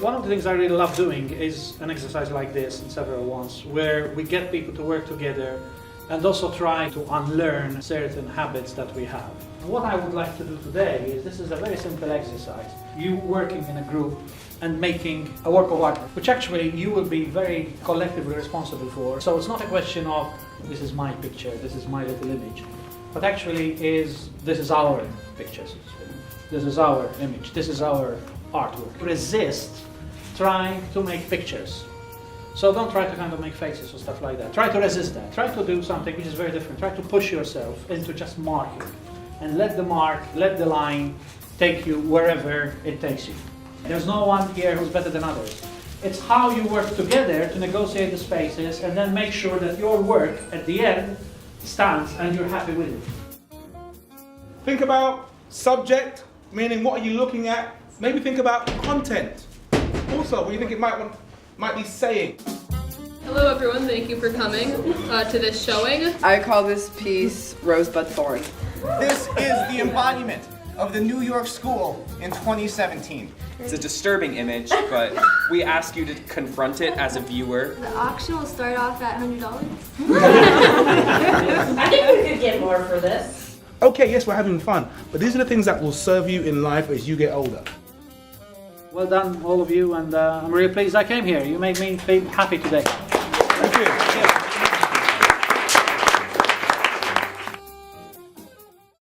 One of the things I really love doing is an exercise like this and several ones where we get people to work together and also try to unlearn certain habits that we have. What I would like to do today is, this is a very simple exercise. You working in a group and making a work of art, which actually you will be very collectively responsible for. So it's not a question of, this is my picture, this is my little image, but actually this is our pictures. This is our image, this is our artwork. Resist trying to make pictures. So don't try to kind of make faces or stuff like that. Try to resist that. Try to do something which is very different. Try to push yourself into just marking. And let the mark, let the line take you wherever it takes you. There's no one here who's better than others. It's how you work together to negotiate the spaces and then make sure that your work at the end stands and you're happy with it. Think about subject, meaning what are you looking at? Maybe think about content. Also, what do you think it might be saying? Hello everyone, thank you for coming to this showing. I call this piece Rosebud Thorn. This is the embodiment of the New York School in 2017. It's a disturbing image, but we ask you to confront it as a viewer. The auction will start off at $100. I think we could get more for this. Okay, yes, we're having fun, but these are the things that will serve you in life as you get older. Well done, all of you, and I'm really pleased I came here. You made me feel happy today.